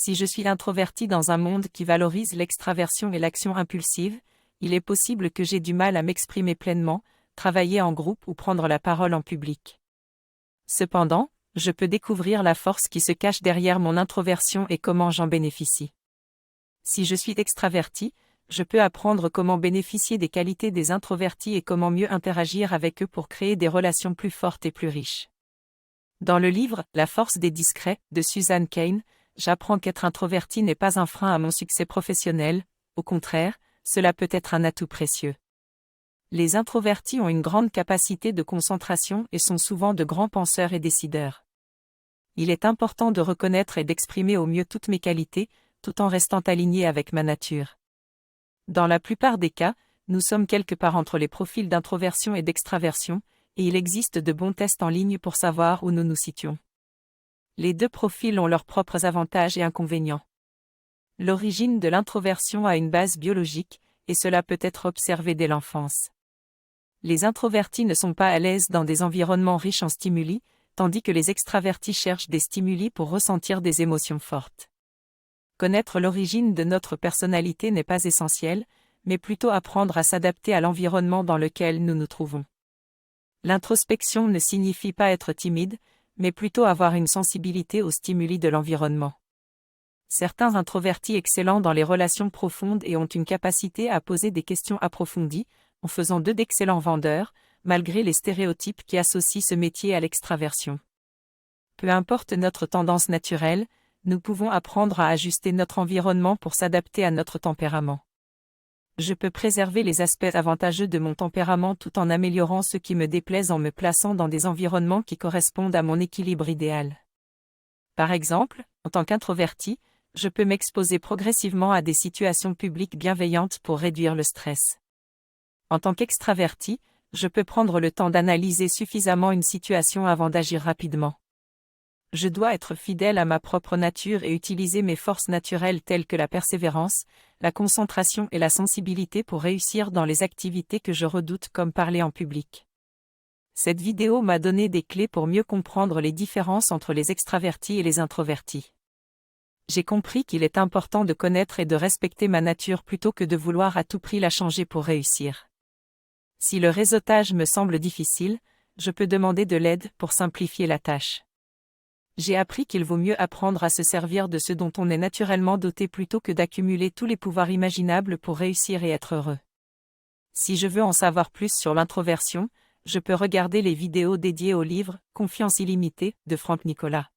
Si je suis introverti dans un monde qui valorise l'extraversion et l'action impulsive, il est possible que j'ai du mal à m'exprimer pleinement, travailler en groupe ou prendre la parole en public. Cependant, je peux découvrir la force qui se cache derrière mon introversion et comment j'en bénéficie. Si je suis extraverti, je peux apprendre comment bénéficier des qualités des introvertis et comment mieux interagir avec eux pour créer des relations plus fortes et plus riches. Dans le livre « La force des discrets » de Susan Cain, j'apprends qu'être introverti n'est pas un frein à mon succès professionnel, au contraire, cela peut être un atout précieux. Les introvertis ont une grande capacité de concentration et sont souvent de grands penseurs et décideurs. Il est important de reconnaître et d'exprimer au mieux toutes mes qualités, tout en restant aligné avec ma nature. Dans la plupart des cas, nous sommes quelque part entre les profils d'introversion et d'extraversion, et il existe de bons tests en ligne pour savoir où nous nous situons. Les deux profils ont leurs propres avantages et inconvénients. L'origine de l'introversion a une base biologique, et cela peut être observé dès l'enfance. Les introvertis ne sont pas à l'aise dans des environnements riches en stimuli, tandis que les extravertis cherchent des stimuli pour ressentir des émotions fortes. Connaître l'origine de notre personnalité n'est pas essentiel, mais plutôt apprendre à s'adapter à l'environnement dans lequel nous nous trouvons. L'introspection ne signifie pas être timide, mais plutôt avoir une sensibilité aux stimuli de l'environnement. Certains introvertis excellents dans les relations profondes et ont une capacité à poser des questions approfondies, en faisant d'eux d'excellents vendeurs, malgré les stéréotypes qui associent ce métier à l'extraversion. Peu importe notre tendance naturelle, nous pouvons apprendre à ajuster notre environnement pour s'adapter à notre tempérament. Je peux préserver les aspects avantageux de mon tempérament tout en améliorant ceux qui me déplaisent en me plaçant dans des environnements qui correspondent à mon équilibre idéal. Par exemple, en tant qu'introverti, je peux m'exposer progressivement à des situations publiques bienveillantes pour réduire le stress. En tant qu'extraverti, je peux prendre le temps d'analyser suffisamment une situation avant d'agir rapidement. Je dois être fidèle à ma propre nature et utiliser mes forces naturelles telles que la persévérance, la concentration et la sensibilité pour réussir dans les activités que je redoute comme parler en public. Cette vidéo m'a donné des clés pour mieux comprendre les différences entre les extravertis et les introvertis. J'ai compris qu'il est important de connaître et de respecter ma nature plutôt que de vouloir à tout prix la changer pour réussir. Si le réseautage me semble difficile, je peux demander de l'aide pour simplifier la tâche. J'ai appris qu'il vaut mieux apprendre à se servir de ce dont on est naturellement doté plutôt que d'accumuler tous les pouvoirs imaginables pour réussir et être heureux. Si je veux en savoir plus sur l'introversion, je peux regarder les vidéos dédiées au livre « Confiance illimitée » de Franck Nicolas.